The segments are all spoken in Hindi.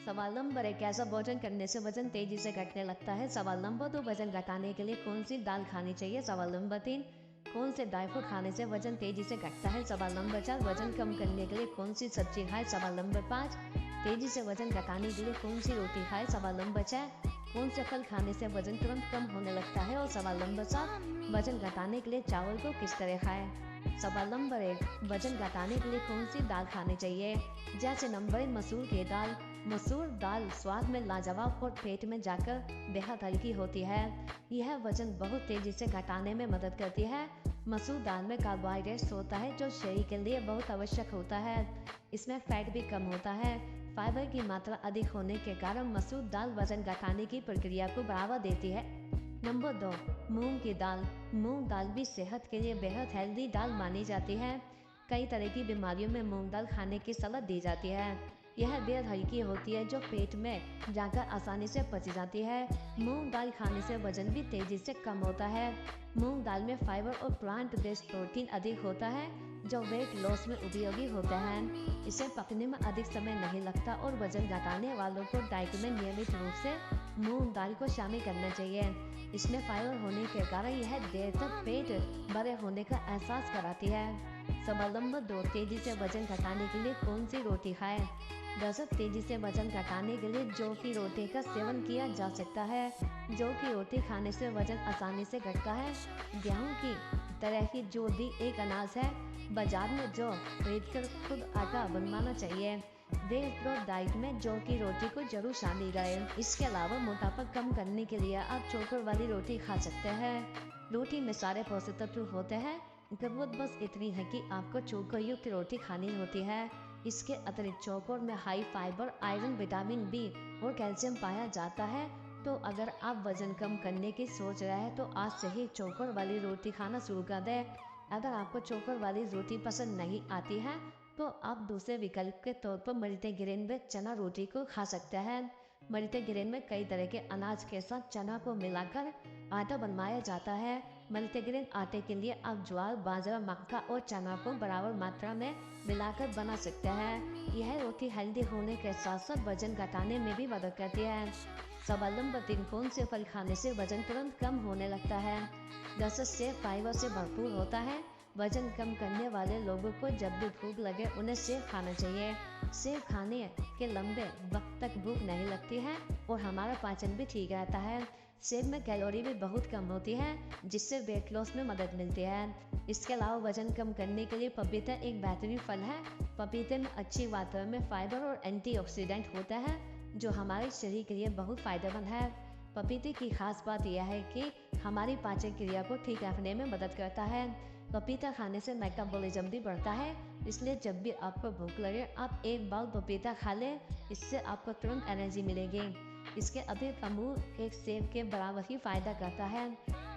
सवाल नंबर 1, ऐसा भोजन करने से वजन तेजी से घटने लगता है? सवाल नंबर 2, वजन घटाने के लिए कौन सी दाल खानी चाहिए? सवाल नंबर 3, कौन से ड्राई फ्रूट खाने से वजन तेजी से घटता है? सवाल नंबर 4, वजन कम करने के लिए कौन सी सब्जी खाए? सवाल नंबर 5, तेजी से वजन घटाने के लिए कौन सी रोटी खाए? सवाल नंबर 6, कौन से फल खाने से वजन तुरंत कम होने लगता है? और सवाल नंबर 7, वजन घटाने के लिए चावल को किस तरह खाएं? सवाल नंबर 1, वजन घटाने के लिए कौन सी दाल खानी चाहिए? जैसे नंबर 1, मसूर की दाल। मसूर दाल स्वाद में लाजवाब और पेट में जाकर बेहद हल्की होती है। यह वजन बहुत तेजी से घटाने में मदद करती है। मसूर दाल में कार्बोहाइड्रेट्स होता है जो शरीर के लिए बहुत आवश्यक होता है। इसमें फैट भी कम होता है। फाइबर की मात्रा अधिक होने के कारण मसूर दाल वजन घटाने की प्रक्रिया को बढ़ावा देती है। नंबर 2, मूंग की दाल। मूंग दाल भी सेहत के लिए बेहद हेल्दी दाल मानी जाती है। कई तरह की बीमारियों में मूंग दाल खाने की सलाह दी जाती है। यह बेहद हल्की होती है जो पेट में जाकर आसानी से पच जाती है। मूंग दाल खाने से वजन भी तेजी से कम होता है। मूंग दाल में फाइबर और प्लांट बेस्ड प्रोटीन अधिक होता है जो वेट लॉस में उपयोगी होते हैं। इसे पकने में अधिक समय नहीं लगता और वजन घटाने वालों को डाइट में नियमित रूप से मूंग दाल को शामिल करना चाहिए। इसमें फाइबर होने के कारण यह देर तक पेट भरे होने का एहसास कराती है। सवाल नंबर 2, तेजी से वजन घटाने के लिए कौन सी रोटी खाएं? दरअसल तेजी से वजन घटाने के लिए जौ की रोटी का सेवन किया जा सकता है। जौ की रोटी खाने से वजन आसानी से घटता है। गेहूं की तरह ही जौ भी एक अनाज है। बाजार में जौ खरीदकर खुद आटा बनवाना चाहिए। वेट लॉस डाइट में जौ की रोटी को जरूर शामिल करें। इसके अलावा मोटापा कम करने के लिए आप चोकर वाली रोटी खा सकते हैं। रोटी में सारे पोषक तत्व होते हैं। जरूरत बस इतनी है कि आपको चोकर युक्त रोटी खानी होती है। इसके अतिरिक्त चोकर में high fibre, iron, vitamin B और कैल्शियम पाया जाता है। तो अगर आप वजन कम करने की सोच रहे हैं तो आज से ही चोकर वाली रोटी खाना शुरू कर दें। अगर आपको चोकर वाली रोटी पसंद नहीं आती है तो आप दूसरे विकल्प के तौर पर मल्टीग्रेन व चना रोटी को खा सकते हैं। मल्टीग्रेन में कई तरह के अनाज के साथ चना को मिलाकर आटा बनवाया जाता है। मल्टीग्रेन आटे के लिए आप ज्वार, बाजरा, मक्का और चना को बराबर मात्रा में मिलाकर बना सकते हैं। यह रोटी हेल्दी होने के साथ साथ वजन घटाने में भी मदद करती है। सवाल नंबर 3, कौन से फल खाने से वजन तुरंत कम होने लगता है? दरअसल सेब फाइबर से भरपूर होता है। वजन कम करने वाले लोगों को जब भी भूख लगे उन्हें सेब खाना चाहिए। सेब खाने के लंबे वक्त तक भूख नहीं लगती है और हमारा पाचन भी ठीक रहता है। सेब में कैलोरी भी बहुत कम होती है जिससे वेट लॉस में मदद मिलती है। इसके अलावा वजन कम करने के लिए पपीता एक बेहतरीन फल है। पपीते में अच्छी मात्रा में फाइबर और एंटीऑक्सीडेंट होता है जो हमारे शरीर के लिए बहुत फायदेमंद है। पपीते की खास बात यह है कि हमारी पाचन क्रिया को ठीक रखने में मदद करता है। पपीता खाने से मेटाबॉलिज्म भी बढ़ता है, इसलिए जब भी आपको भूख लगे आप एक बाउल पपीता खा लें। इससे आपको तुरंत एनर्जी मिलेगी। इसके अतिरिक्त अमरूद एक सेब के बराबर ही फायदा करता है।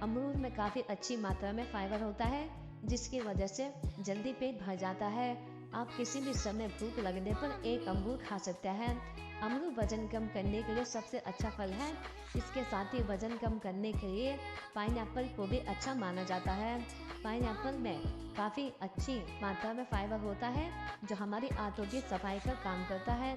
अमरूद में काफ़ी अच्छी मात्रा में फाइबर होता है जिसकी वजह से जल्दी पेट भर जाता है। आप किसी भी समय भूख लगने पर एक अमरूद खा सकते हैं। अमरूद वजन कम करने के लिए सबसे अच्छा फल है। इसके साथ ही वजन कम करने के लिए पाइनएप्पल को भी अच्छा माना जाता है। पाइनएप्पल में काफ़ी अच्छी मात्रा में फाइबर होता है जो हमारी आंतों की सफाई का काम करता है।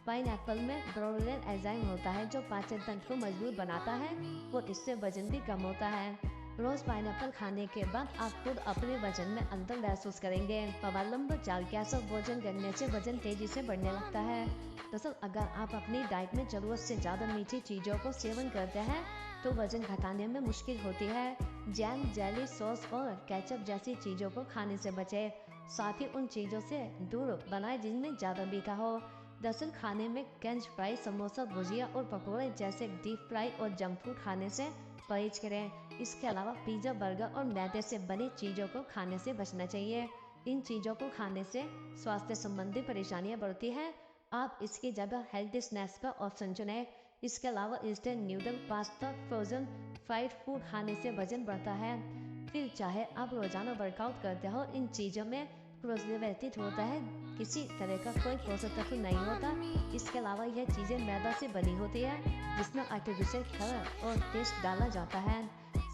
पाइनएप्पल में ब्रोमेलाइन एंजाइम होता है जो पाचन तंत्र को मजबूत बनाता है और इससे वजन भी कम होता है। रोज पाइनएप्पल खाने के बाद आप खुद अपने वजन में अंतर महसूस करेंगे। सवाल नंबर 4, कैसा भोजन करने से वजन तेजी से बढ़ने लगता है? दरअसल अगर आप अपनी डाइट में जरूरत से ज़्यादा मीठी चीज़ों को सेवन करते हैं तो वजन घटाने में मुश्किल होती है। जैम, जेली, सॉस और केचप जैसी चीज़ों को खाने से बचें। साथ ही उन चीज़ों से दूर बनाएं जिनमें ज़्यादा मीठा हो। दरअसल खाने में फ्रेंच फ्राई, समोसा, भुजिया और पकौड़े जैसे डीप फ्राई और जंक फूड खाने से परहेज करें। इसके अलावा पिज़्ज़ा, बर्गर और मैदे से बनी चीज़ों को खाने से बचना चाहिए। इन चीज़ों को खाने से स्वास्थ्य संबंधी परेशानियां बढ़ती हैं। आप इसकी जगह हेल्दी स्नैक्स का ऑप्शन चुनें। इसके अलावा instant noodle, pasta, frozen fried food खाने से वजन बढ़ता है। फिर चाहे आप रोजाना वर्कआउट करते हो, इन चीज़ों में प्रिजर्वेटिव होता है, किसी तरह का कोई पोषक तत्व नहीं होता। इसके अलावा यह चीज़ें मैदा से बनी होती है जिसमें आर्टिफिशियल कलर और टेस्ट डाला जाता है।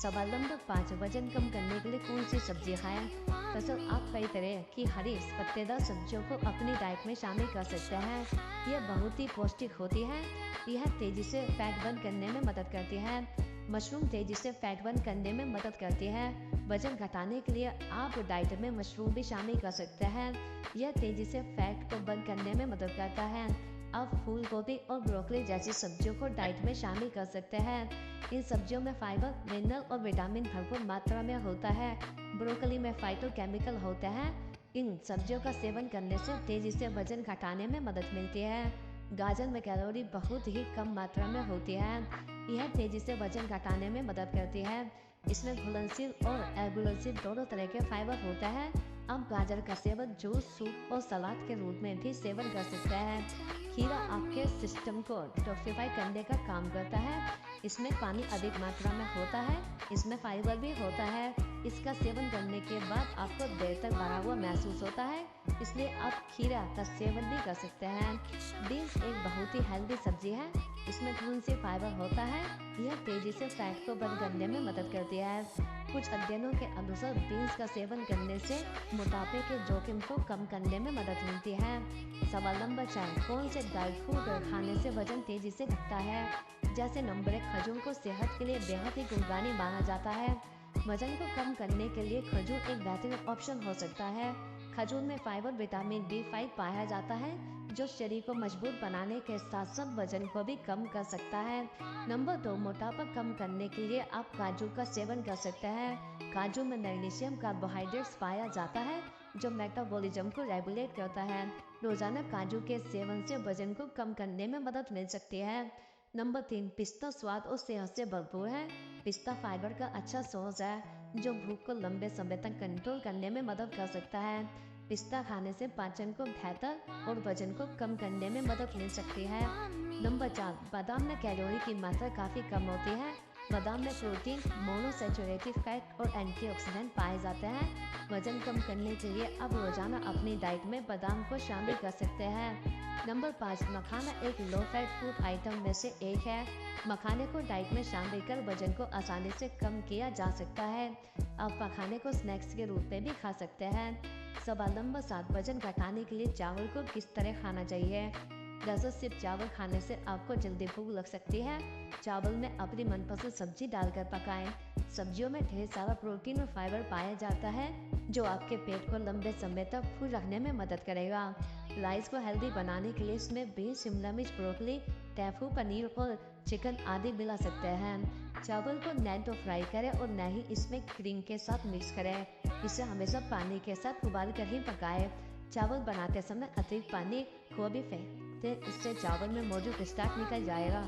सवाल नंबर 5, वजन कम करने के लिए कौन सी सब्जी खाएं? दरअसल आप कई तरह की हरी पत्तेदार सब्जियों को अपनी डाइट में शामिल कर सकते हैं। यह बहुत ही पौष्टिक होती है। यह तेजी से फैट बर्न करने में मदद करती है। मशरूम तेजी से फैट बर्न करने में मदद करती है। वजन घटाने के लिए आप डाइट में मशरूम भी शामिल कर सकते हैं। यह तेजी से फैट को बर्न करने में मदद करता है। आप फूल गोभी और ब्रोकली जैसी सब्जियों को डाइट में शामिल कर सकते हैं। इन सब्जियों में फाइबर, मिनरल और विटामिन भरपूर मात्रा में होता है। ब्रोकली में फाइटोकेमिकल होते हैं। इन सब्जियों का सेवन करने से तेजी से वजन घटाने में मदद मिलती है। गाजर में कैलोरी बहुत ही कम मात्रा में होती है। यह तेजी से वजन घटाने में मदद करती है। इसमें घुलनशील और अघुलनशील दोनों तरह के फाइबर होते हैं। आप गाजर का सेवन जूस, सूप और सलाद के रूप में भी सेवन कर सकते हैं। खीरा आपके सिस्टम को डिटॉक्सिफाई करने का काम करता है। इसमें पानी अधिक मात्रा में होता है। इसमें फाइबर भी होता है। इसका सेवन करने के बाद आपको देर तक भरा हुआ महसूस होता है, इसलिए आप खीरा का सेवन भी कर सकते हैं। बीन्स एक बहुत ही हेल्दी सब्जी है। इसमें खून से फाइबर होता है। यह तेजी से फैट को बर्न करने में मदद करती है। कुछ अध्ययनों के अनुसार बीन्स का सेवन करने से मोटापे के जोखिम को कम करने में मदद मिलती है। सवाल नंबर 4, कौन से ड्राई फ्रूट खाने से वजन तेजी से घटता है? जैसे नंबर 1, खजूर को सेहत के लिए बेहद ही गुणकारी माना जाता है। वजन को कम करने के लिए खजूर एक बेहतरीन ऑप्शन हो सकता है। खजूर में फाइबर, विटामिन B5 पाया जाता है, जो शरीर को मजबूत बनाने के साथ साथ वजन को भी कम कर सकता है। नंबर 2, मोटापा कम करने के लिए आप काजू का सेवन कर सकते हैं। काजू में मैग्नीशियम कार्बोहाइड्रेट्स पाया जाता है, जो मेटाबॉलिज्म को रेगुलेट करता है। रोजाना काजू के सेवन से वजन को कम करने में मदद मिल सकती है। नंबर 3, पिस्ता स्वाद और सेहत से भरपूर है। पिस्ता फाइबर का अच्छा सोर्स है, जो भूख को लंबे समय तक कंट्रोल करने में मदद कर सकता है। पिस्ता खाने से पाचन को बेहतर और वजन को कम करने में मदद मिल सकती है। नंबर 4, बादाम में कैलोरी की मात्रा काफ़ी कम होती है। बादाम में प्रोटीन, मोनोसैचुरेटेड फैट और एंटीऑक्सीडेंट पाए जाते हैं। वजन कम करने के लिए आप रोजाना अपनी डाइट में बादाम को शामिल कर सकते हैं। नंबर 5, मखाना एक लो फैट फूड आइटम में से एक है। मखाने को डाइट में शामिल कर वजन को आसानी से कम किया जा सकता है। आप मखाने को स्नैक्स के रूप में भी खा सकते हैं। सवाल नंबर 7, वजन घटाने के लिए चावल को किस तरह खाना चाहिए? दरअसल सिर्फ चावल खाने से आपको जल्दी भूख लग सकती है। चावल में अपनी मनपसंद सब्जी डालकर पकाएं। सब्जियों में ढेर सारा प्रोटीन और फाइबर पाया जाता है, जो आपके पेट को लंबे समय तक फुल रखने में मदद करेगा। राइस को हेल्दी बनाने के लिए इसमें बीन्स, शिमला मिर्च, ब्रोकली, टोफू, पनीर और चिकन आदि मिला सकते हैं। चावल को न तो फ्राई करें और न ही इसमें क्रीम के साथ मिक्स करें। इसे हमेशा पानी के साथ उबाल कर ही पकाएं। चावल बनाते समय अतिरिक्त पानी को भी फेंक दें, इससे चावल में मौजूद स्टार्च निकल जाएगा।